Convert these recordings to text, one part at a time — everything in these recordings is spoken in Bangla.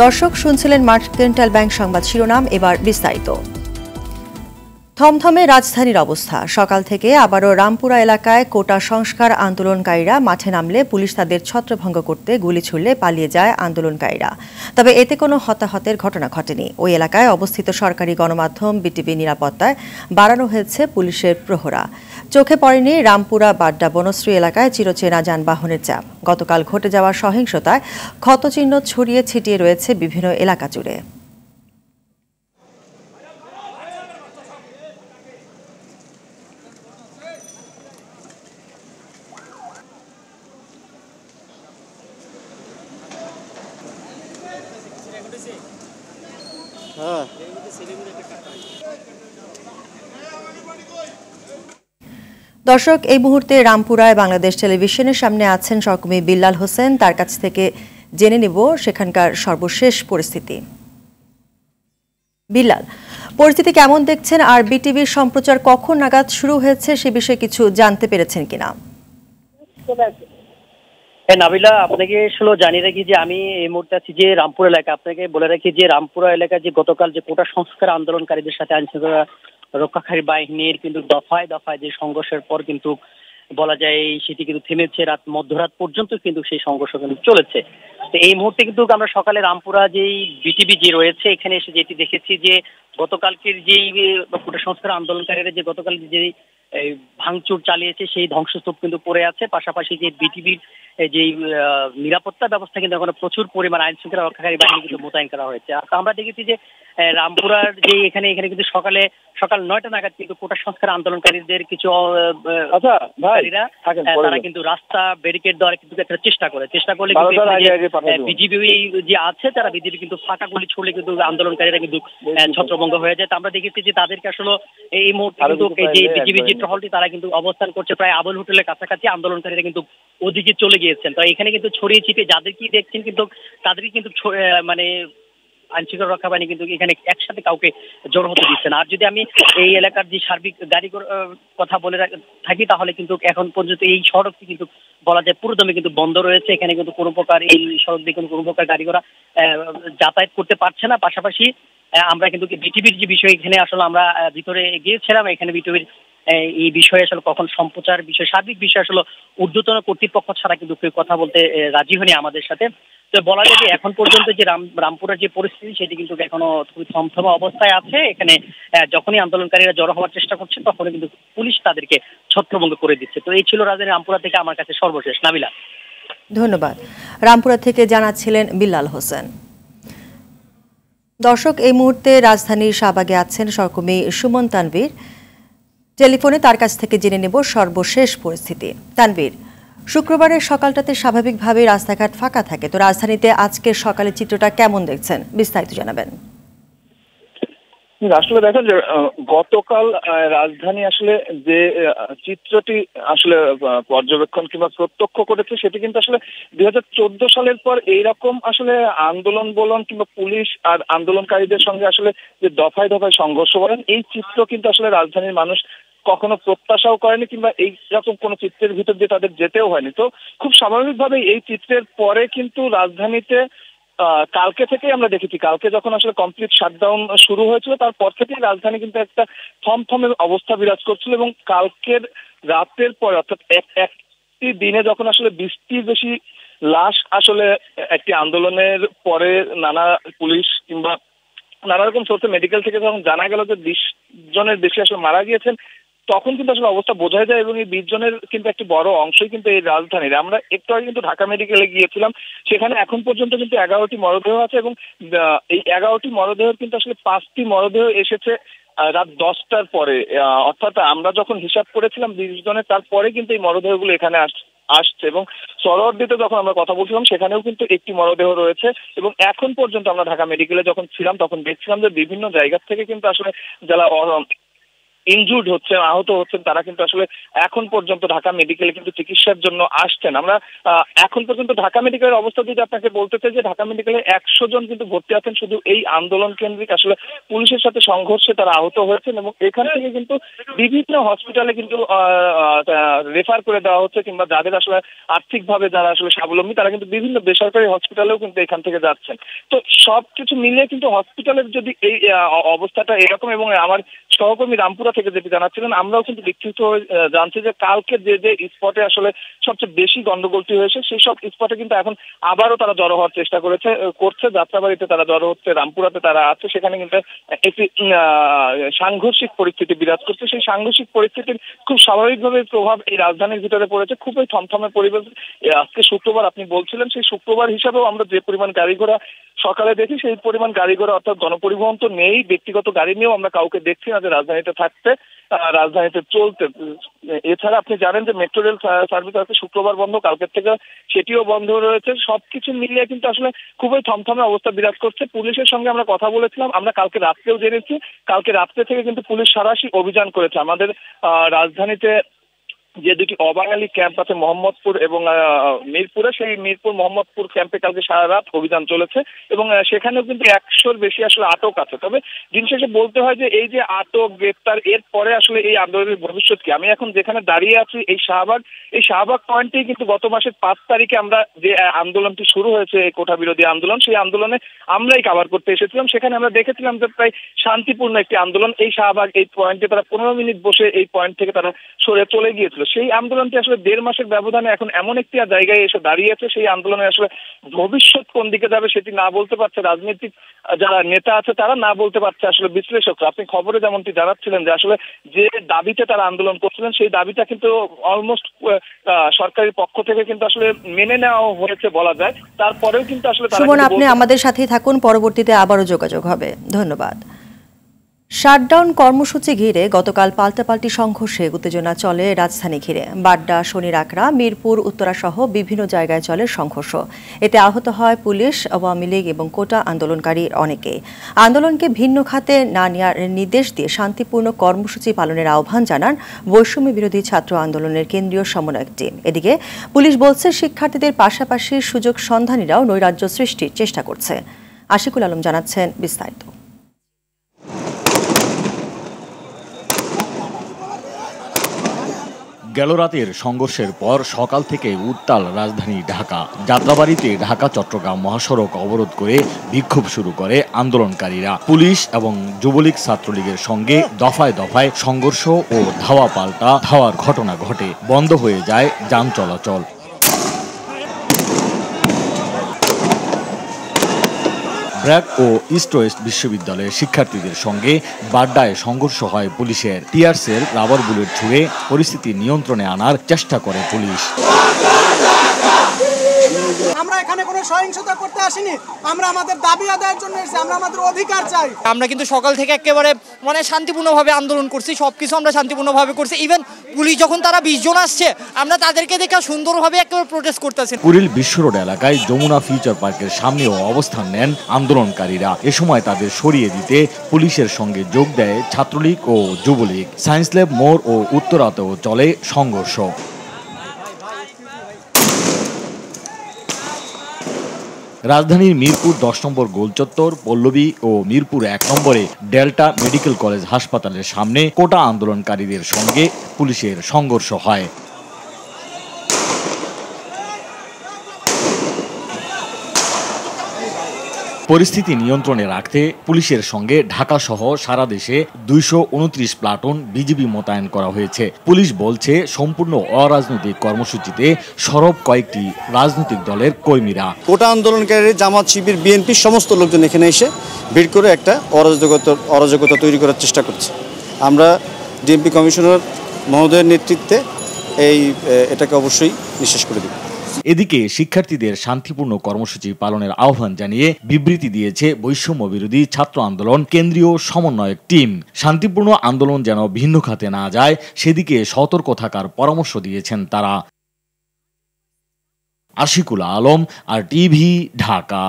দর্শক শুনছিলেন মার্কেন্টাইল ব্যাংক সংবাদ শিরোনাম, এবার বিস্তারিত। থমথমে রাজধানীর অবস্থা। সকাল থেকে আবারও রামপুরা এলাকায় কোটা সংস্কার আন্দোলনকারীরা মাঠে নামলে পুলিশ তাদের ছত্রভঙ্গ করতে গুলি ছুড়লে পালিয়ে যায় আন্দোলনকারীরা। তবে এতে কোনো হতাহতের ঘটনা ঘটেনি। ওই এলাকায় অবস্থিত সরকারি গণমাধ্যম বিটিভি নিরাপত্তায় বাড়ানো হয়েছে পুলিশের প্রহরা। চোখে পড়েনি রামপুরা বাড্ডা বনশ্রী এলাকায় চিরচেনা যানবাহনের চাপ। গতকাল ঘটে যাওয়া সহিংসতায় ক্ষতচিহ্ন ছড়িয়ে ছিটিয়ে রয়েছে বিভিন্ন এলাকা জুড়ে। দর্শক, এই মুহূর্তে রামপুরায় বাংলাদেশ টেলিভিশনের সামনে আছেন সহকর্মী বিল্লাল হোসেন। তার কাছ থেকে জেনে নেব সেখানকার সর্বশেষ পরিস্থিতি। বিল্লাল, পরিস্থিতি কেমন দেখছেন, আর বিটিভির সম্প্রচার কখন নাগাদ শুরু হয়েছে সে বিষয়ে কিছু জানতে পেরেছেন কিনা? নাবিলা, আপনাকে জানিয়ে রাখি যে আমি এই মুহূর্তে আছি যে রামপুরা এলাকা। আপনাকে বলে রাখি যে রামপুরা এলাকায় যে গতকাল যে কোটা সংস্কার আন্দোলনকারীদের সাথে আইনশৃঙ্খলা রক্ষাকারী বাহিনীর কিন্তু দফায় দফায় যে সংঘর্ষের পর কিন্তু বলা যায় সেটি কিন্তু থেমেছে। মধ্যরাত পর্যন্ত কিন্তু সেই সংঘর্ষ কিন্তু চলেছে। তো এই মুহূর্তে কিন্তু আমরা সকালে রামপুরা যেই বিটিভি যে রয়েছে এখানে এসে যেটি দেখেছি যে গতকালকের যেই কোটা সংস্কার আন্দোলনকারীরা যে গতকাল যে ভাঙচুর চালিয়েছে সেই ধ্বংসস্তূপ কিন্তু পড়ে আছে। পাশাপাশি যে বিটিভির যে নিরাপত্তা ব্যবস্থা কিন্তু এখন প্রচুর পরিমাণ আইন শৃঙ্খলা রক্ষাকারী বাহিনী কিন্তু মোতায়েন করা হয়েছে। আমরা দেখেছি যে রামপুরার যে এখানে কিন্তু সকাল 9টা নাগাদ কিন্তু কোটা সংস্কার আন্দোলনকারীদের কিছু তারা কিন্তু রাস্তা ব্যারিকেড দেওয়ার কিন্তু একটা চেষ্টা করলে বিজিবি যে আছে তারা বিজিবি কিন্তু ফাঁকা গুলি ছুড়লে কিন্তু আন্দোলনকারীরা কিন্তু ছত্রভঙ্গ হয়ে যায়। আমরা দেখেছি যে তাদেরকে আসলে এই মুহূর্তে কিন্তু যে বিজিবি যে টহলটি তারা কিন্তু অবস্থান করছে প্রায় আবুল হোটেলের কাছাকাছি। আন্দোলনকারীরা কিন্তু ওদিকে চলে গিয়েছেন। তো এখানে কিন্তু ছড়িয়ে ছিটিয়ে যাদেরকে দেখছেন কিন্তু তাদেরকে কিন্তু মানে আইনশৃঙ্খলা রক্ষা বাহিনী কিন্তু এখানে একসাথে কাউকে জড়ো হতে দিচ্ছে না। আর যদি আমি এই এলাকার যে সার্বিক গাড়ি কথা বলে থাকি তাহলে কিন্তু এখন পর্যন্ত এই সড়কটি কিন্তু বলা যায় পুরোদমে কিন্তু বন্ধ রয়েছে। এখানে কিন্তু কোনো প্রকার এই সড়ক দিয়ে কোনো প্রকার গাড়ি ঘোড়া যাতায়াত করতে পারছে না। পাশাপাশি আমরা কিন্তু বিটিভির যে বিষয় এখানে আসলে আমরা ভিতরে গিয়েছিলাম। এখানে বিটিভির এই বিষয়ে আসলে কখন সম্প্রচার বিষয় সার্বিক বিষয় আসলে ঊর্ধ্বতন কর্তৃপক্ষ ছাড়া কিন্তু কেউ কথা বলতে রাজি হয়নি আমাদের সাথে। তো বলা যায় যে এখন পর্যন্ত যে রামপুরের যে পরিস্থিতি সেটি কিন্তু এখনো খুবই থমথমা অবস্থায় আছে। এখানে যখনই আন্দোলনকারীরা জড়ো হওয়ার চেষ্টা করছে তখনই কিন্তু পুলিশ তাদেরকে ছত্রভঙ্গ করে দিচ্ছে। তো এই ছিল রাজধানী রামপুরা থেকে আমার কাছে সর্বশেষ। নাবিলা, ধন্যবাদ। রামপুরা থেকে জানাচ্ছিলেন বিল্লাল হোসেন। দর্শক, এই মুহূর্তে রাজধানীর শাহবাগে আছেন সহকর্মী সুমন তানভীর। টেলিফোনে তার কাছ থেকে জেনে নেব সর্বশেষ পরিস্থিতি। তানভীর, শুক্রবারের সকালটাতে স্বাভাবিকভাবে রাস্তাঘাট ফাঁকা থাকে, তো রাজধানীতে আজকের সকালের চিত্রটা কেমন দেখছেন, বিস্তারিত জানাবেন। আসলে দেখেন যে গতকাল রাজধানী আসলে যে চিত্রটি আসলে পর্যবেক্ষণ কিংবা প্রত্যক্ষ করেছে সেটি কিন্তু আসলে 2014 সালের পর এইরকম আসলে আন্দোলন বলুন কিংবা পুলিশ আর আন্দোলনকারীদের সঙ্গে আসলে যে দফায় দফায় সংঘর্ষ বলেন এই চিত্র কিন্তু আসলে রাজধানীর মানুষ কখনো প্রত্যাশাও করেনি কিংবা এইরকম কোনো চিত্রের ভিতর দিয়ে তাদের যেতেও হয়নি। তো খুব স্বাভাবিকভাবে এই চিত্রের পরে কিন্তু রাজধানীতে কালকে থেকে আমরা দেখেছি, কালকে যখন আসলে কমপ্লিট শাটডাউন শুরু হয়েছিল তারপর থেকেই রাজধানী কিন্তু একটা থমথমে অবস্থা বিরাজ করছিল। এবং কালকের রাতের পরে অর্থাৎ একটি দিনে যখন আসলে 20টির বেশি লাশ আসলে একটি আন্দোলনের পরে নানা পুলিশ কিংবা নানা রকম সোর্সে মেডিকেল থেকে যখন জানা গেল যে 20 জনের বেশি আসলে মারা গিয়েছেন তখন কিন্তু আসলে অবস্থা বোঝা যায়। এবং এই 20 জনের কিন্তু একটি বড় অংশই কিন্তু এই রাজধানীর। আমরা একটু আগে কিন্তু ঢাকা মেডিকেলে গিয়েছিলাম, সেখানে এখন পর্যন্ত কিন্তু 11টি মরদেহ আছে এবং এই 11টি মরদেহের কিন্তু আসলে 5টি মরদেহ এসেছে রাত 10টার পরে। অর্থাৎ আমরা যখন হিসাব করেছিলাম 20 জনের, তারপরে কিন্তু এই মরদেহগুলো এখানে আসছে। এবং সরোয়ার্দিতে যখন আমরা কথা বলছিলাম সেখানেও কিন্তু একটি মরদেহ রয়েছে। এবং এখন পর্যন্ত আমরা ঢাকা মেডিকেলে যখন ছিলাম তখন দেখছিলাম যে বিভিন্ন জায়গা থেকে কিন্তু আসলে যারা ইনজুর্ড হচ্ছেন, আহত হচ্ছেন, তারা কিন্তু আসলে এখন পর্যন্ত ঢাকা মেডিকেলে কিন্তু চিকিৎসার জন্য আসছেন। আমরা এখন পর্যন্ত ঢাকা মেডিকেলের অবস্থা যদি আপনাকে বলতে চাই যে ঢাকা মেডিকেলে 100 জন কিন্তু ভর্তি আছেন শুধু এই আন্দোলন কেন্দ্রিক আসলে পুলিশের সাথে সংঘর্ষে তারা আহত হয়েছেন, এবং এখান থেকে কিন্তু বিভিন্ন হসপিটালে কিন্তু রেফার করে দেওয়া হচ্ছে, কিংবা যাদের আসলে আর্থিকভাবে যারা আসলে স্বাবলম্বী তারা কিন্তু বিভিন্ন বেসরকারি হসপিটালেও কিন্তু এখান থেকে যাচ্ছেন। তো সবকিছু মিলিয়ে কিন্তু হসপিটালের যদি এই অবস্থাটা এরকম, এবং আমার সহকর্মী রামপুরা থেকে যেটি জানাচ্ছিলেন, আমরাও কিন্তু বিক্ষিপ্ত হয়ে জানছি যে কালকে যে যে স্পটে আসলে সবচেয়ে বেশি গন্ডগোলটি হয়েছে সেই সব স্পটে কিন্তু এখন আবারও তারা জড়ো হওয়ার চেষ্টা করছে। যাত্রাবাড়িতে তারা জড়ো হচ্ছে, রামপুরাতে তারা আছে, সেখানে কিন্তু একটি সাংঘর্ষিক পরিস্থিতি বিরাজ করছে। সেই সাংঘর্ষিক পরিস্থিতির খুব স্বাভাবিকভাবে প্রভাব এই রাজধানীর ভিতরে পড়েছে। খুবই থমথমে পরিবেশ। আজকে শুক্রবার, আপনি বলছিলেন, সেই শুক্রবার হিসাবেও আমরা যে পরিমাণ গাড়ি ঘোড়া সকালে দেখি সেই পরিমাণ গাড়ি ঘোড়া অর্থাৎ গণপরিবহন তো নেই, ব্যক্তিগত গাড়ি নিয়েও আমরা কাউকে দেখছি না যে রাজধানীতে থাকতে, রাজধানীতে চলতে। এছাড়া আপনি জানেন যে মেট্রো রেল সার্ভিস আছে শুক্রবার বন্ধ, কালকের থেকে সেটিও বন্ধ রয়েছে। সবকিছু মিলিয়ে কিন্তু আসলে খুবই থমথমে অবস্থা বিরাজ করছে। পুলিশের সঙ্গে আমরা কথা বলেছিলাম, আমরা কালকে রাত্রেও জেনেছি, কালকে রাত্রে থেকে কিন্তু পুলিশ সারাশি অভিযান করেছে। আমাদের রাজধানীতে যে দুটি অবাঙালি ক্যাম্প আছে মোহাম্মদপুর এবং মিরপুরে, সেই মিরপুর মোহাম্মদপুর ক্যাম্পে কালকে সারা রাত অভিযান চলেছে, এবং সেখানেও কিন্তু 100-র বেশি আসলে আটক আছে। তবে দিন শেষে বলতে হয় যে এই যে আটক, গ্রেপ্তার, এর পরে আসলে এই আন্দোলনের ভবিষ্যৎ কি? আমি এখন যেখানে দাঁড়িয়ে আছি এই শাহবাগ পয়েন্টেই কিন্তু গত মাসের 5 তারিখে আমরা যে আন্দোলনটি শুরু হয়েছে, এই কোটা বিরোধী আন্দোলন, সেই আন্দোলনে আমরাই কভার করতে এসেছিলাম। সেখানে আমরা দেখেছিলাম যে প্রায় শান্তিপূর্ণ একটি আন্দোলন। এই শাহবাগ এই পয়েন্টে তারা 15 মিনিট বসে এই পয়েন্ট থেকে তারা সরে চলে গিয়েছিল। সেই আন্দোলনটি আসলে 1.5 মাসের ব্যবধানে এখন এমন একটি জায়গায় এসে দাঁড়িয়েছে, সেই আন্দোলনে আসলে ভবিষ্যৎ কোন দিকে যাবে সেটি না বলতে পারছে রাজনৈতিক যারা নেতা আছে, তারা না বলতে পারছে আসলে বিশ্লেষকরা। আপনি খবরে যেমনটি জানাচ্ছিলেন যে আসলে যে দাবিতে তারা আন্দোলন করছিলেন সেই দাবিটা কিন্তু অলমোস্ট সরকারের পক্ষ থেকে কিন্তু আসলে মেনে নেওয়া হয়েছে বলা যায়। তারপরেও কিন্তু আসলে সুমন, আপনি আমাদের সাথেই থাকুন, পরবর্তীতে আবারও যোগাযোগ হবে। ধন্যবাদ। শাটডাউন কর্মসূচি ঘিরে গতকাল পাল্টাপাল্টি সংঘর্ষে উত্তেজনা চলে রাজধানী ঘিরে। বাড্ডা, শনিরাকড়া, মিরপুর উত্তরা সহ বিভিন্ন জায়গায় চলে সংঘর্ষ। এতে আহত হয় পুলিশ, আওয়ামী লীগ এবং কোটা আন্দোলনকারী অনেকে। আন্দোলনকে ভিন্ন খাতে না নেওয়ার নির্দেশ দিয়ে শান্তিপূর্ণ কর্মসূচি পালনের আহ্বান জানান বৈষম্য বিরোধী ছাত্র আন্দোলনের কেন্দ্রীয় সমন্বয়ক টিম। এদিকে পুলিশ বলছে শিক্ষার্থীদের পাশাপাশি সুযোগ সন্ধানীরাও নৈরাজ্য সৃষ্টির চেষ্টা করছে। আশিকুল আলম জানাচ্ছেন বিস্তারিত। গেল রাতের সংঘর্ষের পর সকাল থেকে উত্তাল রাজধানী ঢাকা। যাত্রাবাড়িতে ঢাকা চট্টগ্রাম মহাসড়ক অবরোধ করে বিক্ষোভ শুরু করে আন্দোলনকারীরা। পুলিশ এবং যুবলীগ ছাত্রলীগের সঙ্গে দফায় দফায় সংঘর্ষ ও ধাওয়া পাল্টা ধাওয়ার ঘটনা ঘটে। বন্ধ হয়ে যায় যান চলাচল। ব্র্যাক ও ইস্ট ওয়েস্ট বিশ্ববিদ্যালয়ের শিক্ষার্থীদের সঙ্গে বাড্ডায় সংঘর্ষ হয় পুলিশের। টিয়ার সেল, রাবার বুলেট ছুড়ে পরিস্থিতি নিয়ন্ত্রণে আনার চেষ্টা করে পুলিশ। আমরা এখানে কোনো সহিংসতা করতে আসিনি, আমরা আমাদের দাবি আদায়ের জন্য এসেছি, আমরা আমাদের অধিকার চাই। আমরা কিন্তু সকাল থেকে একেবারে শান্তিপূর্ণভাবে আন্দোলন করছি, সবকিছু আমরা শান্তিপূর্ণভাবে করছি। ইভেন পুলিশ যখন তারা 20 জন আসছে, আমরা তাদেরকে দেখে সুন্দরভাবে একেবারে প্রোটেস্ট করতেছি। কুড়িল বিশ্ব রোড এলাকায় যমুনা ফিউচার পার্কের সামনেও অবস্থান নেন আন্দোলনকারীরা। এ সময় তাদের সরিয়ে দিতে পুলিশের সঙ্গে যোগ দেয় ছাত্রলীগ ও যুবলীগ। সায়েন্স ল্যাব মোড় ও উত্তরাতেও চলে সংঘর্ষ। রাজধানীর মিরপুর 10 নম্বর গোলচত্বর, পল্লবী ও মিরপুর 1 নম্বরে ডেল্টা মেডিকেল কলেজ হাসপাতালের সামনে কোটা আন্দোলনকারীদের সঙ্গে পুলিশের সংঘর্ষ হয়। পরিস্থিতি নিয়ন্ত্রণে রাখতে পুলিশের সঙ্গে ঢাকা সহ সারা দেশে 229 প্লাটুন বিজিবি মোতায়েন করা হয়েছে। পুলিশ বলছে সম্পূর্ণ অরাজনৈতিক কর্মসূচিতে সরব কয়েকটি রাজনৈতিক দলের কর্মীরা। কোটা আন্দোলনকারী, জামাত, শিবির, বিএনপি সমস্ত লোকজন এখানে এসে ভিড় করে একটা অরাজকতা তৈরি করার চেষ্টা করছে। আমরা ডিএমপি কমিশনার মহোদয়ের নেতৃত্বে এটাকে অবশ্যই নিঃশেষ করে দেব। এদিকে শিক্ষার্থীদের শান্তিপূর্ণ কর্মসূচি পালনের আহ্বান জানিয়ে বিবৃতি দিয়েছে বৈষম্য বিরোধী ছাত্র আন্দোলন কেন্দ্রীয় সমন্বয়ক টিম। শান্তিপূর্ণ আন্দোলন যেন ভিন্ন খাতে না যায় সেদিকে সতর্ক থাকার পরামর্শ দিয়েছেন তারা। আশিকুল আলম, আর টিভি, ঢাকা।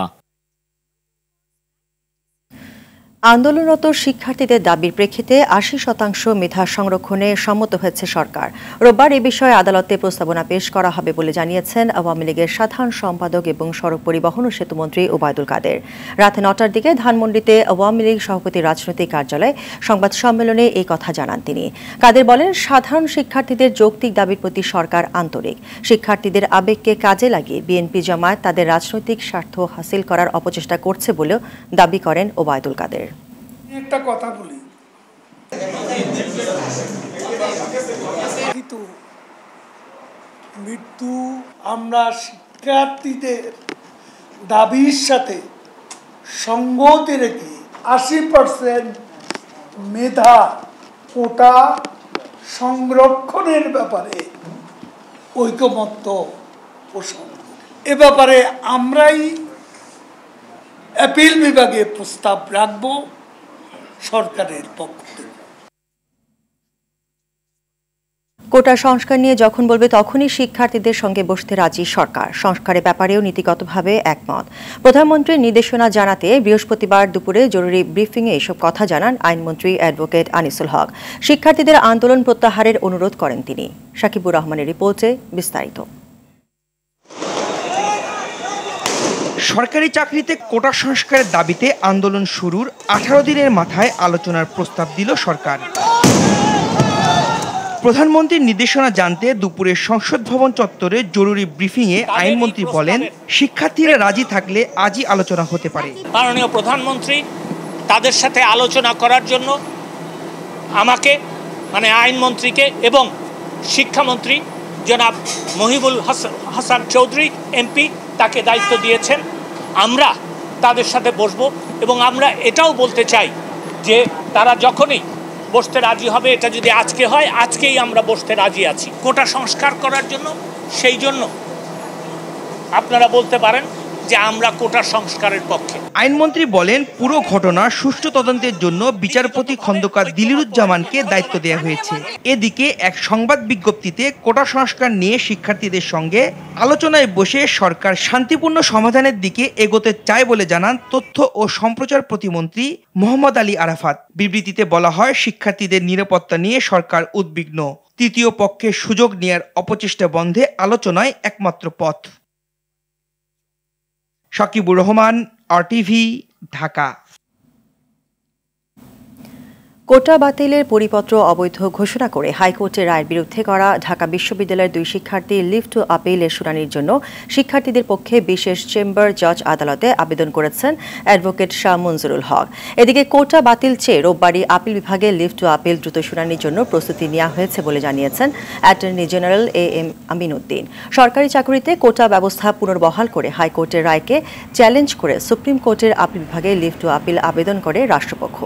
আন্দোলনরত শিক্ষার্থীদের দাবির প্রেক্ষিতে ৮০% মেধা সংরক্ষণে সম্মত হয়েছে সরকার। রোববার এ বিষয়ে আদালতে প্রস্তাবনা পেশ করা হবে বলে জানিয়েছেন আওয়ামী লীগের সাধারণ সম্পাদক এবং সড়ক পরিবহন ও সেতুমন্ত্রী ওবায়দুল কাদের। রাতে ৯টার দিকে ধানমন্ডিতে আওয়ামী লীগ সভাপতির রাজনৈতিক কার্যালয়ে সংবাদ সম্মেলনে এই কথা জানান তিনি। কাদের বলেন, সাধারণ শিক্ষার্থীদের যৌক্তিক দাবির প্রতি সরকার আন্তরিক। শিক্ষার্থীদের আবেগকে কাজে লাগিয়ে বিএনপি জামায়াত তাদের রাজনৈতিক স্বার্থ হাসিল করার অপচেষ্টা করছে বলেও দাবি করেন ওবায়দুল কাদের। একটা কথা বলি, মৃত্যু আমরা শিক্ষার্থীদের দাবির সাথে সঙ্গতি রেখে ৮০% মেধা কোটা সংরক্ষণের ব্যাপারে ঐকমত্য পোষণ। এ ব্যাপারে আমরাই অ্যাপিল বিভাগে প্রস্তাব রাখব সরকারের পক্ষ থেকে। কোটা সংস্কার নিয়ে যখন বলবে তখনই শিক্ষার্থীদের সঙ্গে বসতে রাজি সরকার। সংস্কারের ব্যাপারেও নীতিগতভাবে একমত। প্রধানমন্ত্রীর নির্দেশনা জানাতে বৃহস্পতিবার দুপুরে জরুরি ব্রিফিংয়ে এসব কথা জানান আইনমন্ত্রী অ্যাডভোকেট আনিসুল হক। শিক্ষার্থীদের আন্দোলন প্রত্যাহারের অনুরোধ করেন তিনি। সাকিবুর রহমানের রিপোর্টে বিস্তারিত। সরকারি চাকরিতে কোটা সংস্কারের দাবিতে আন্দোলন শুরুর 18 দিনের মাথায় আলোচনার প্রস্তাব দিল সরকার। প্রধানমন্ত্রীর নির্দেশনা জানতে দুপুরে সংসদ ভবন চত্বরে জরুরি ব্রিফিংয়ে আইনমন্ত্রী বলেন, শিক্ষার্থীরা রাজি থাকলে আজই আলোচনা হতে পারে। মাননীয় প্রধানমন্ত্রী তাদের সাথে আলোচনা করার জন্য আমাকে আইনমন্ত্রীকে এবং শিক্ষামন্ত্রী জনাব মহিবুল হাসান চৌধুরী এমপি তাকে দায়িত্ব দিয়েছেন। আমরা তাদের সাথে বসব এবং আমরা এটাও বলতে চাই যে তারা যখনই বসতে রাজি হবে, এটা যদি আজকে হয় আজকেই আমরা বসতে রাজি আছি কোটা সংস্কার করার জন্য। সেই জন্য আপনারা বলতে পারেন যে আমরা কোটা সংস্কারের পক্ষে। আইনমন্ত্রী বলেন, পুরো ঘটনা সুষ্ঠু তদন্তের জন্য বিচারপতি খন্দকার দিলিরুজ্জামানকে দায়িত্ব দেওয়া হয়েছে। এদিকে এক সংবাদ বিজ্ঞপ্তিতে কোটা সংস্কার নিয়ে শিক্ষার্থীদের সঙ্গে আলোচনায় বসে সরকার শান্তিপূর্ণ সমাধানের দিকে এগোতে চায় বলে জানান তথ্য ও সম্প্রচার প্রতিমন্ত্রী মোহাম্মদ আলী আরাফাত। বিবৃতিতে বলা হয়, শিক্ষার্থীদের নিরাপত্তা নিয়ে সরকার উদ্বিগ্ন। তৃতীয় পক্ষের সুযোগ নেয়ার অপচেষ্টা বন্ধে আলোচনায় একমাত্র পথ। সাকিবুর রহমান, RTV, ঢাকা। কোটা বাতিলের পরিপত্র অবৈধ ঘোষণা করে হাইকোর্টের রায়ের বিরুদ্ধে করা ঢাকা বিশ্ববিদ্যালয়ের 2 শিক্ষার্থী লিভ টু আপিলের শুনানির জন্য শিক্ষার্থীদের পক্ষে বিশেষ চেম্বার জজ আদালতে আবেদন করেছেন অ্যাডভোকেট শাহ মনজুরুল হক। এদিকে কোটা বাতিল চেয়ে রোববারই আপিল বিভাগে লিভ টু আপিল দ্রুত শুনানির জন্য প্রস্তুতি নেওয়া হয়েছে বলে জানিয়েছেন attorney general AM Amin Uddin. সরকারি চাকরিতে কোটা ব্যবস্থা পুনর্বহাল করে হাইকোর্টের রায়কে চ্যালেঞ্জ করে সুপ্রিম কোর্টের আপিল বিভাগে লিভ টু আপিল আবেদন করে রাষ্ট্রপক্ষ।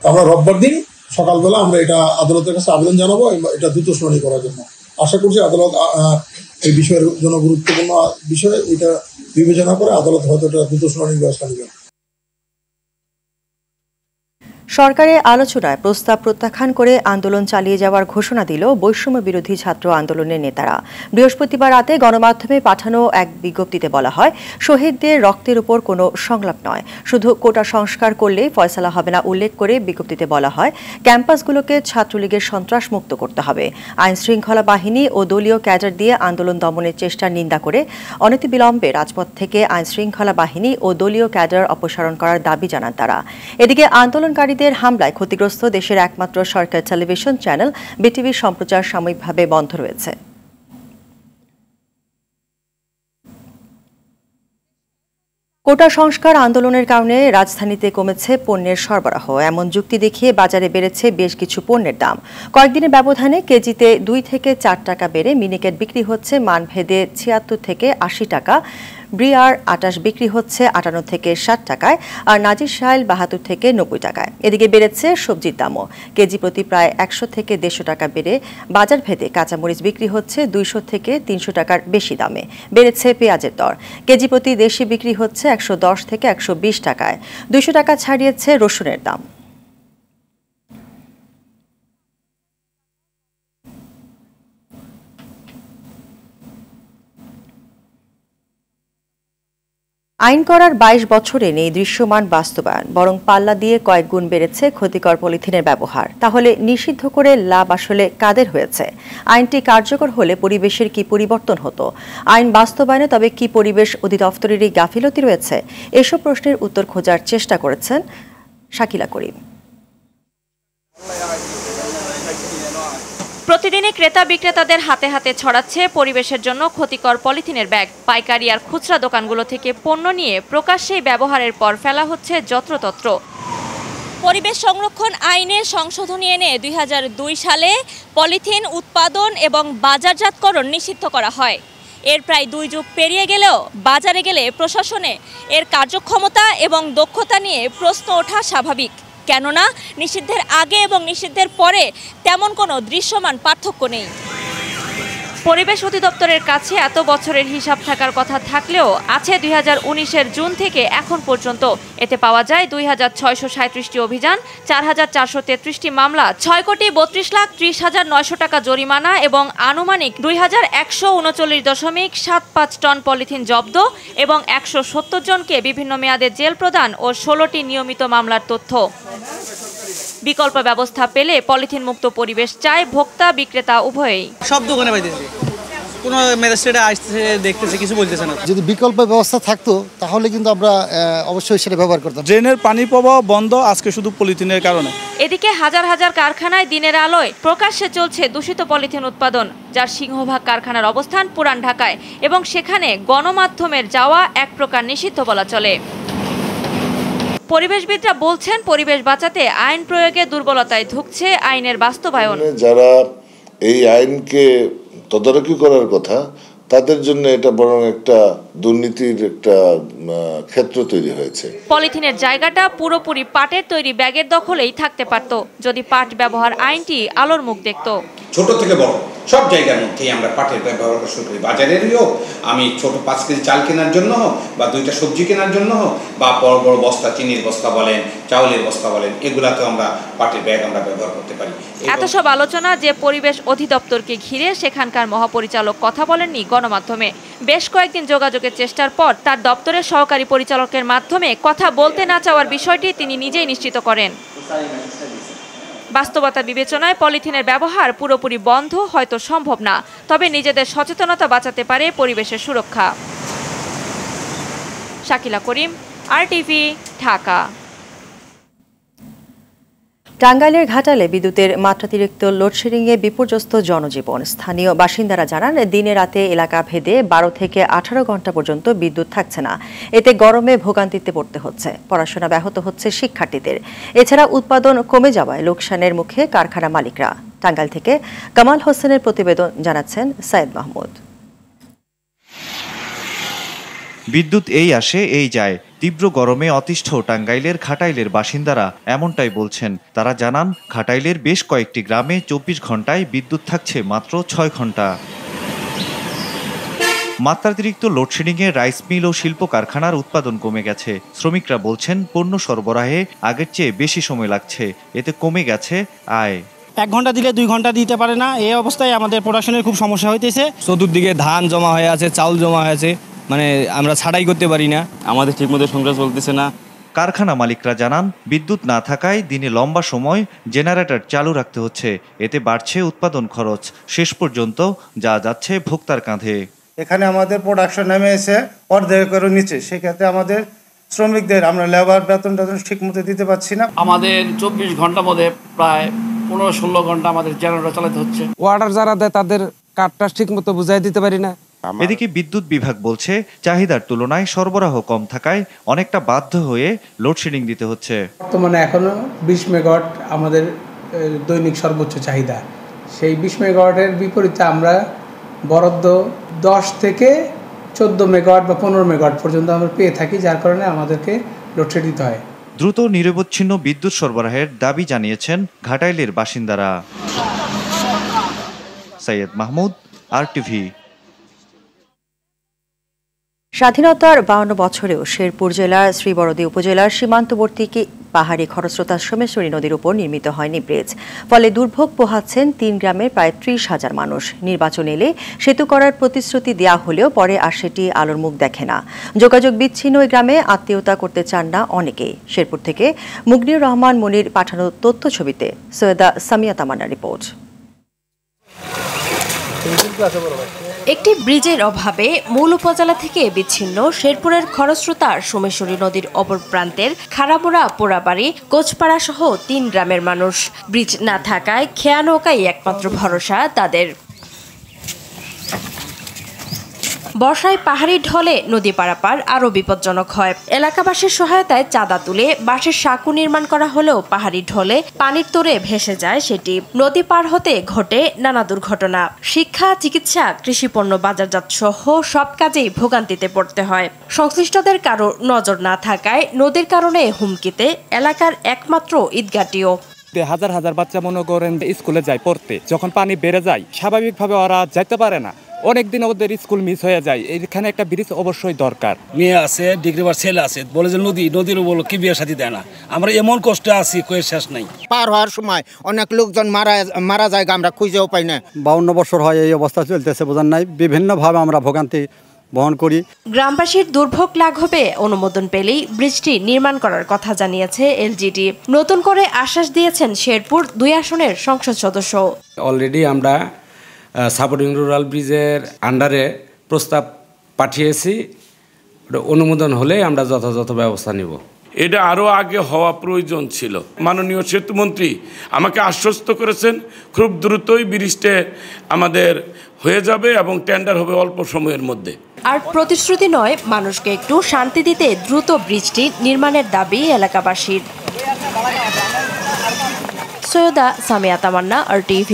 আমরা রোববার দিন সকালবেলা আমরা এটা আদালতের কাছে আবেদন জানাবো এটা দ্রুত শুনানি করার জন্য। আশা করছি আদালত এই বিষয়ের জন্য গুরুত্বপূর্ণ বিষয় এটা বিবেচনা করে আদালত হয়তো এটা দ্রুত শুনানির ব্যবস্থা নেবেন। সরকারের আলোচনায় প্রস্তাব প্রত্যাখ্যান করে আন্দোলন চালিয়ে যাওয়ার ঘোষণা দিল বৈষম্য বিরোধী ছাত্র আন্দোলনের নেতারা। বৃহস্পতিবার রাতে গণমাধ্যমে পাঠানো এক বিজ্ঞপ্তিতে বলা হয়, শহীদদের রক্তের উপর কোনো সংলাপ নয়, শুধু কোটা সংস্কার করলেই ফয়সালা হবে না উল্লেখ করে বিজ্ঞপ্তিতে বলা হয়, ক্যাম্পাসগুলোকে ছাত্রলীগের সন্ত্রাস মুক্ত করতে হবে। আইন শৃঙ্খলা বাহিনী ও দলীয় ক্যাডার দিয়ে আন্দোলন দমনের চেষ্টার নিন্দা করে অনতিবিলম্বে রাজপথ থেকে আইন শৃঙ্খলা বাহিনী ও দলীয় ক্যাডার অপসারণ করার দাবি জানান তারা। এদিকে আন্দোলনকারীদের হামলায় ক্ষতিগ্রস্ত দেশের একমাত্র সরকারি টেলিভিশন চ্যানেল বিটিভির সম্প্রচার সাময়িকভাবে বন্ধ রয়েছে। কোটা সংস্কার আন্দোলনের কারণে রাজধানীতে কমেছে পণ্যের সরবরাহ, এমন যুক্তি দেখিয়ে বাজারে বেড়েছে বেশ কিছু পণ্যের দাম। কয়েকদিনের ব্যবধানে কেজিতে 2 থেকে 4 টাকা বেড়ে মিনিকেট বিক্রি হচ্ছে মানভেদে 76 থেকে 80 টাকা, ব্রিয়ার 28 বিক্রি হচ্ছে 58 থেকে 60 টাকায়, আর নাজির শাইল 72 থেকে 90 টাকায়। এদিকে বেড়েছে সবজির দামও, কেজি প্রতি প্রায় 100 থেকে 150 টাকা বেড়ে বাজার ভেদে কাঁচামরিচ বিক্রি হচ্ছে 200 থেকে 300 টাকার বেশি দামে। বেড়েছে পেঁয়াজের দর, কেজি প্রতি দেশি বিক্রি হচ্ছে 110 থেকে 120 টাকায়, 200 টাকা ছাড়িয়েছে রসুনের দাম। আইন করার ২২ বছরে নেই দৃশ্যমান বাস্তবায়ন, বরং পাল্লা দিয়ে কয়েক গুণ বেড়েছে ক্ষতিকর পলিথিনের ব্যবহার। তাহলে নিষিদ্ধ করে লাভ আসলে কাদের হয়েছে? আইনটি কার্যকর হলে পরিবেশের কি পরিবর্তন হতো? আইন বাস্তবায়নে তবে কি পরিবেশ অধিদপ্তরেরই গাফিলতি রয়েছে? এসব প্রশ্নের উত্তর খোঁজার চেষ্টা করেছেন শাকিলা করিম। প্রতিদিনই ক্রেতা বিক্রেতাদের হাতে হাতে ছড়াচ্ছে পরিবেশের জন্য ক্ষতিকর পলিথিনের ব্যাগ। পাইকারি আর খুচরা দোকানগুলো থেকে পণ্য নিয়ে প্রকাশ্যেই ব্যবহারের পর ফেলা হচ্ছে যত্রতত্র। পরিবেশ সংরক্ষণ আইনে সংশোধনী এনে ২০০২ সালে পলিথিন উৎপাদন এবং বাজারজাতকরণ নিষিদ্ধ করা হয়। এর প্রায় ২ যুগ পেরিয়ে গেলেও বাজারে গেলে প্রশাসনে এর কার্যক্ষমতা এবং দক্ষতা নিয়ে প্রশ্ন ওঠা স্বাভাবিক। কেননা নিষিদ্ধের আগে এবং নিষিদ্ধের পরে তেমন কোনো দৃশ্যমান পার্থক্য নেই। পরিবেশ অধিদপ্তরের কাছে এত বছরের হিসাব থাকার কথা থাকলেও আছে ২০১৯-এর জুন থেকে এখন পর্যন্ত। এতে পাওয়া যায় ২,৬৩৭টি অভিযান, ৪,৪৩৩টি মামলা, ৬,৩২,৩০,৯০০ টাকা জরিমানা এবং আনুমানিক ২,১৩৯.৭৫ টন পলিথিন জব্দ এবং ১৭০ জনকে বিভিন্ন মেয়াদে জেল প্রদান ও ১৬টি নিয়মিত মামলার তথ্য। বিকল্প ব্যবস্থা পেলে পলিথিন মুক্ত পরিবেশ চায় ভোক্তা বিক্রেতা উভয়ই। সব দোকানে পাইতেছে, কোনো ম্যাজিস্ট্রেটে আসতেছে দেখতেছে, কিছু বলতেছে না। যদি বিকল্প ব্যবস্থা থাকতো তাহলে কিন্তু আমরা অবশ্যই সেটা ব্যবহার করতাম। ড্রেনের পানি প্রবাহ বন্ধ আজকে শুধু পলিথিনের কারণে। এদিকে হাজার হাজার কারখানায় দিনের আলোয় প্রকাশ্যে চলছে দূষিত পলিথিন উৎপাদন, যার সিংহভাগ কারখানার অবস্থান পুরান ঢাকায় এবং সেখানে গণমাধ্যমের যাওয়া এক প্রকার নিষিদ্ধ বলা চলে। পরিবেশবিদরা বলছেন পরিবেশ বাঁচাতে আইন প্রয়োগে দুর্বলতায় ধুঁকছে আইনের বাস্তবায়ন। যারা এই আইনকে তদারকি করার কথা তাদের জন্য এটা বরং একটা দুর্নীতির একটা ক্ষেত্র তৈরি হয়েছে। পলিথিনের জায়গাটা পুরোপুরি পাটের তৈরি ব্যাগের দখলেই থাকতে পারত যদি পাট ব্যবহার আইনটি আলোর মুখ দেখত। ছোট থেকে বড় সব জায়গার মধ্যেই আমরা পাটের ব্যবহার শুরু করি। বাজারেরই হোক, আমি ছোট 5 কেজি চাল কেনার জন্য হোক বা 2টা সবজি কেনার জন্য হোক বা বড় বড় বস্তা, চিনির বস্তা বলেন, চাউলের বস্তা বলেন, এগুলাতেও আমরা পাটের ব্যাগ আমরা ব্যবহার করতে পারি। এত সব আলোচনা যে পরিবেশ অধিদপ্তরকে ঘিরে সেখানকার মহাপরিচালক কথা বলেননি গণমাধ্যমে। বেশ কয়েকদিন যোগাযোগের চেষ্টার পর তার দপ্তরের সহকারী পরিচালকের মাধ্যমে কথা বলতে না চাওয়ার বিষয়টি তিনি নিজেই নিশ্চিত করেন। বাস্তবতা বিবেচনায় পলিথিনের ব্যবহার পুরোপুরি বন্ধ হয়তো সম্ভব না, তবে নিজেদের সচেতনতা বাঁচাতে পারে পরিবেশের সুরক্ষা। শাকিলা করিম, RTV, ঢাকা। টাঙ্গাইলের ঘাটালে বিদ্যুতের মাত্রাতিরিক্ত লোডশেডিংয়ে বিপর্যস্ত জনজীবন। স্থানীয় বাসিন্দারা জানান দিনে রাতে এলাকা ভেদে 12 থেকে 18 ঘন্টা পর্যন্ত বিদ্যুৎ থাকছে না। এতে গরমে ভোগান্তিতে পড়তে হচ্ছে, পড়াশোনা ব্যাহত হচ্ছে শিক্ষার্থীদের। এছাড়া উৎপাদন কমে যাওয়ায় লোকসানের মুখে কারখানা মালিকরা। টাঙ্গাইল থেকে কামাল হোসেনের প্রতিবেদন জানাচ্ছেন সাইদ মাহমুদ। বিদ্যুৎ এই আসে এই যায়, তীব্র গরমে অতিষ্ঠ টাঙ্গাইলের ঘাটাইলের বাসিন্দারা এমনটাই বলছেন। তারা জানান ঘাটাইলের বেশ কয়েকটি গ্রামে 24 ঘন্টায় বিদ্যুৎ থাকছে মাত্র 6 ঘন্টা। মাত্রাতিরিক্ত লোডশেডিংয়ে রাইস মিল ও শিল্প কারখানার উৎপাদন কমে গেছে। শ্রমিকরা বলছেন পণ্য সরবরাহে আগের চেয়ে বেশি সময় লাগছে, এতে কমে গেছে আয়। 1 ঘন্টা দিলে 2 ঘন্টা দিতে পারে না। এই অবস্থায় আমাদের প্রোডাকশনের খুব সমস্যা হইতেছে। চতুর্দিকে ধান জমা হয়ে আছে, চাউল জমা হয়ে আছে, মানে আমরা ছাড়াই করতে পারি না, আমাদের ঠিকমতো সংসার চলতেছে না। কারখানা মালিকরা জানান বিদ্যুৎ না থাকায় দিনে লম্বা সময় জেনারেটর চালু রাখতে হচ্ছে, এতে বাড়ছে উৎপাদন খরচ। শেষ পর্যন্ত যা যাচ্ছে ভোক্তার কাঁধে। এখানে আমাদের প্রোডাকশন নেমে এসে অর্ধেকের নিচে, সেক্ষেত্রে আমাদের শ্রমিকদের আমরা লেবার বেতন ঠিকমতো দিতে পারছি না। আমাদের 24 ঘন্টার মধ্যে প্রায় 15-16 ঘন্টা আমাদের জেনারেটর চালাতে হচ্ছে। অর্ডার যারা দেয় তাদের কার্ডটা ঠিকমতো বুঝাই দিতে পারি না। এদিকে বিদ্যুৎ বিভাগ বলছে চাহিদার তুলনায় সরবরাহ কম থাকায় অনেকটা বাধ্য হয়ে লোডশেডিং দিতে হচ্ছে। বর্তমানে এখনো 20 মেগাওয়াট আমাদের দৈনিক সর্বোচ্চ চাহিদা। সেই 20 মেগাওয়াটের বিপরীতে আমরা বরাদ্দ 10 থেকে 14 মেগাওয়াট বা 15 মেগাওয়াট পর্যন্ত আমরা পেয়ে থাকি, যার কারণে আমাদেরকে লোডশেড দিতে হয়। দ্রুত নিরবচ্ছিন্ন বিদ্যুৎ সরবরাহের দাবি জানিয়েছেন ঘাটাইলের বাসিন্দারা। সৈয়দ মাহমুদ, RTV। স্বাধীনতার 52 বছরেও শেরপুর জেলার শ্রীবরদী উপজেলার সীমান্তবর্তী পাহাড়ি খরস্রোতা সোমেশ্বরী নদীর উপর নির্মিত হয়নি ব্রিজ, ফলে দুর্ভোগ পোহাচ্ছেন ৩ গ্রামের প্রায় ৩০,০০০ মানুষ। নির্বাচন এলে সেতু করার প্রতিশ্রুতি দেওয়া হলেও পরে আর সেটি আলোর মুখ দেখে না। যোগাযোগ বিচ্ছিন্ন ওই গ্রামে আত্মীয়তা করতে চান না অনেকেই। শেরপুর থেকে মুগনিউর রহমান মনির পাঠানো তথ্য ছবিতে সৈয়দা সামিয়া তামান্নার রিপোর্ট। একটি ব্রিজের অভাবে মূল উপজেলা থেকে বিচ্ছিন্ন শেরপুরের খরস্রোতা সোমেশ্বরী নদীর অপর প্রান্তের খারামোড়া, পোড়াবাড়ি, কোচপাড়া সহ ৩ গ্রামের মানুষ। ব্রিজ না থাকায় খেয়া নৌকাই একমাত্র ভরসা তাদের। বর্ষায় পাহাড়ি ঢলে নদী পারাপার আরও বিপজ্জনক হয়। এলাকাবাসীর সহায়তায় চাঁদা তুলে বাঁশের সাঁকো নির্মাণ করা হলেও পাহাড়ি ঢলে পানির তোরে ভেসে যায় সেটি। নদী পার হতে ঘটে নানা দুর্ঘটনা। শিক্ষা, চিকিৎসা, কৃষিপণ্য বাজারজাত সহ সব কাজেই ভোগান্তিতে পড়তে হয়। সংশ্লিষ্টদের কারো নজর না থাকায় নদীর কারণে হুমকিতে এলাকার একমাত্র ঈদগাহটিও। হাজার হাজার বাচ্চা মনে করেন স্কুলে যায় পড়তে, যখন পানি বেড়ে যায় স্বাভাবিকভাবে ওরা যেতে পারে না, অনেকদিন ওদের স্কুল মিস হয়ে যায়। এখানে একটা ব্রিজ অবশ্যই দরকার। মেয়ে আছে, ডিগ্রি পাস ছেলে আছে, বলে যে নদীর বলো কি বিয়ে সাথী দেয় না। আমরা এমন কষ্টে আছি, কয়ে শেষ নাই। পার হওয়ার সময় অনেক লোকজন মারা যায়, আমরা খুঁজেও পাই না। 52 বছর হয় এই অবস্থা চলতেছে, বোঝার নাই। বিভিন্নভাবে আমরা ভোগান্তি বহন করি। গ্রামবাসীর দুর্ভোগ লাঘবে অনুমোদন পেলেই ব্রিজটি নির্মাণ করার কথা জানিয়েছে এলজিডি। নতুন করে আশ্বাস দিয়েছেন শেরপুর 2 আসনের সংসদ সদস্য। অলরেডি আমরা সাপোর্টিং রুরাল ব্রিজের আন্ডারে প্রস্তাব পাঠিয়েছি, অনুমোদন হলে আমরা যথাযথ ব্যবস্থা নিব। এটা আরও আগে হওয়া প্রয়োজন ছিল। মাননীয় সেতুমন্ত্রী আমাকে আশ্বস্ত করেছেন খুব দ্রুতই ব্রিজটা আমাদের হয়ে যাবে এবং টেন্ডার হবে অল্প সময়ের মধ্যে। আর প্রতিশ্রুতি নয়, মানুষকে একটু শান্তি দিতে দ্রুত ব্রিজটি নির্মাণের দাবি এলাকাবাসীর। সৈয়দা সামিয়া তামান্না, RTV।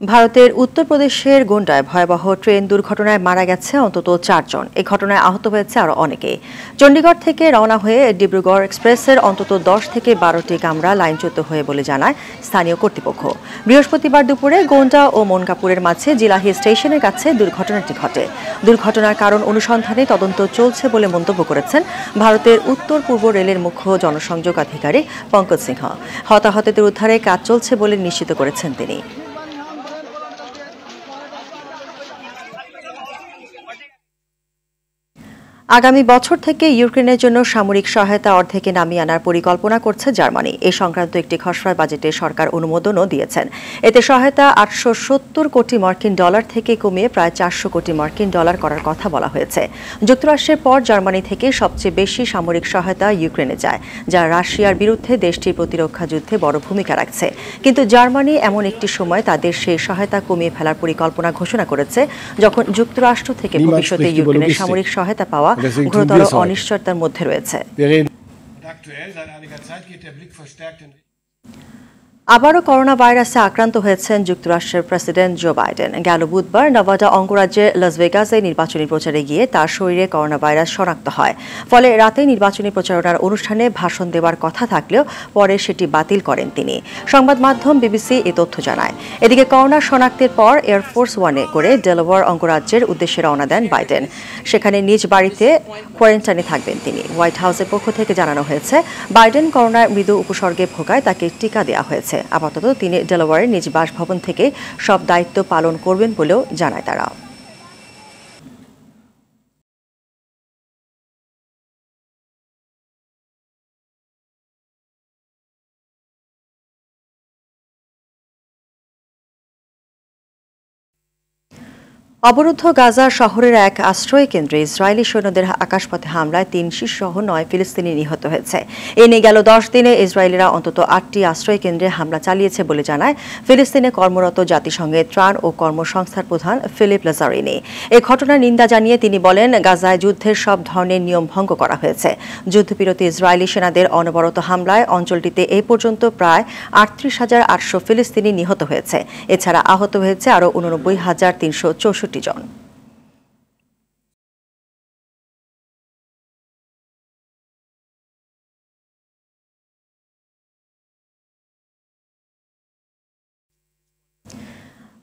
ভারতের উত্তরপ্রদেশের গোন্ডায় ভয়াবহ ট্রেন দুর্ঘটনায় মারা গেছে অন্তত 4 জন। এই ঘটনায় আহত হয়েছে আরও অনেকে। চণ্ডীগড় থেকে রওনা হয়ে ডিব্রুগড় এক্সপ্রেসের অন্তত 10 থেকে 12টি কামরা লাইনচ্যুত হয়ে বলে জানায় স্থানীয় কর্তৃপক্ষ। বৃহস্পতিবার দুপুরে গোন্ডা ও মনকাপুরের মাঝে জিলাহি স্টেশনের কাছে দুর্ঘটনাটি ঘটে। দুর্ঘটনার কারণ অনুসন্ধানে তদন্ত চলছে বলে মন্তব্য করেছেন ভারতের উত্তর পূর্ব রেলের মুখ্য জনসংযোগ আধিকারিক পঙ্কজ সিংহ। হতাহতদের উদ্ধারে কাজ চলছে বলে নিশ্চিত করেছেন তিনি। আগামী বছর থেকে ইউক্রেনের জন্য সামরিক সহায়তা অর্ধেকে নামিয়ে আনার পরিকল্পনা করছে জার্মানি। এ সংক্রান্ত একটি খসড়া বাজেটে সরকার অনুমোদনও দিয়েছেন। এতে সহায়তা 870 কোটি মার্কিন ডলার থেকে কমিয়ে প্রায় 400 কোটি মার্কিন ডলার করার কথা বলা হয়েছে। যুক্তরাষ্ট্রের পর জার্মানি থেকে সবচেয়ে বেশি সামরিক সহায়তা ইউক্রেনে যায়, যা রাশিয়ার বিরুদ্ধে দেশটির প্রতিরক্ষা যুদ্ধে বড় ভূমিকা রাখছে। কিন্তু জার্মানি এমন একটি সময় তাদের সেই সহায়তা কমিয়ে ফেলার পরিকল্পনা ঘোষণা করেছে, যখন যুক্তরাষ্ট্র থেকে ভবিষ্যতে ইউক্রেনের সামরিক সহায়তা পাওয়া গুরুতর অনিশ্চয়তার মধ্যে রয়েছে। আবারও করোনা ভাইরাসে আক্রান্ত হয়েছেন যুক্তরাষ্ট্রের প্রেসিডেন্ট জো বাইডেন। গেল বুধবার নেভাডা অঙ্গরাজ্যের লাস ভেগাসে নির্বাচনী প্রচারে গিয়ে তার শরীরে করোনা ভাইরাস শনাক্ত হয়। ফলে রাতে নির্বাচনী প্রচারণার অনুষ্ঠানে ভাষণ দেওয়ার কথা থাকলেও পরে সেটি বাতিল করেন তিনি। সংবাদ মাধ্যম বিবিসি এ তথ্য জানায়। এদিকে করোনা শনাক্তের পর এয়ারফোর্স ওয়ানে করে ডেলাওয়্যার অঙ্গরাজ্যের উদ্দেশ্যে রওনা দেন বাইডেন। সেখানে নিজ বাড়িতে কোয়ারেন্টাইনে থাকবেন তিনি। হোয়াইট হাউসের পক্ষ থেকে জানানো হয়েছে, বাইডেন করোনার মৃদু উপসর্গে ভোগায় তাকে টিকা দেওয়া হয়েছে। আপাতত তিনি ডেলাওয়্যারের নিজ বাসভবন থেকে সব দায়িত্ব পালন করবেন বলেও জানায় তারা। অবরুদ্ধ গাজা শহরের এক আশ্রয় কেন্দ্রে ইসরায়েলি সৈন্যদের আকাশপথে হামলায় 3 শিশুসহ 9 ফিলিস্তিনি নিহত হয়েছে। এ নিয়ে গেল 10 দিনে ইসরায়েলিরা অন্তত 8টি আশ্রয় কেন্দ্রে হামলা চালিয়েছে বলে জানায় ফিলিস্তিনে কর্মরত জাতিসংঘের ত্রাণ ও কর্মসংস্থার প্রধান ফিলিপ লাজারিনি। এই ঘটনার নিন্দা জানিয়ে তিনি বলেন, গাজায় যুদ্ধের সব ধরনের নিয়ম ভঙ্গ করা হয়েছে। যুদ্ধবিরতি ইসরায়েলি সেনাদের অনবরত হামলায় অঞ্চলটিতে এই পর্যন্ত প্রায় 38,800 ফিলিস্তিনি নিহত হয়েছে। এছাড়া আহত হয়েছে আরও 89,364 জন।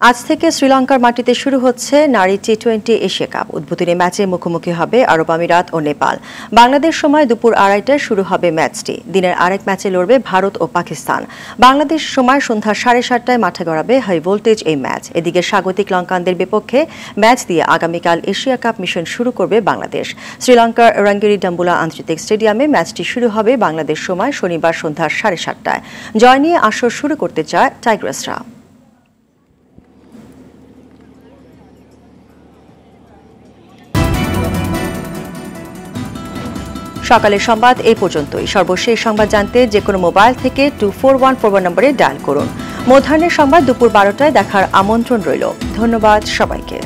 আজ থেকে শ্রীলঙ্কার মাটিতে শুরু হচ্ছে নারী টি-20 এশিয়া কাপ। উদ্বোধনী ম্যাচে মুখোমুখি হবে আরব আমিরাত ও নেপাল। বাংলাদেশ সময় দুপুর 2:30টায় শুরু হবে ম্যাচটি। দিনের আরেক ম্যাচে লড়বে ভারত ও পাকিস্তান। বাংলাদেশ সময় সন্ধ্যা 7:30টায় মাঠে গড়াবে হাই ভোল্টেজ এই ম্যাচ। এদিকে স্বাগতিক লঙ্কানদের বিপক্ষে ম্যাচ দিয়ে আগামীকাল এশিয়া কাপ মিশন শুরু করবে বাংলাদেশ। শ্রীলঙ্কার রাঙ্গিরি ডাম্বুলা আন্তর্জাতিক স্টেডিয়ামে ম্যাচটি শুরু হবে বাংলাদেশ সময় শনিবার সন্ধ্যা 7:30টায়। জয় নিয়ে আসর শুরু করতে চায় টাইগ্রেসরা। সকালের সংবাদ এই পর্যন্তই। সর্বশেষ সংবাদ জানতে যে কোনো মোবাইল থেকে 2414 নম্বরে ডায়াল করুন। মধ্যাহ্নের সংবাদ দুপুর 12টায় দেখার আমন্ত্রণ রইল। ধন্যবাদ সবাইকে।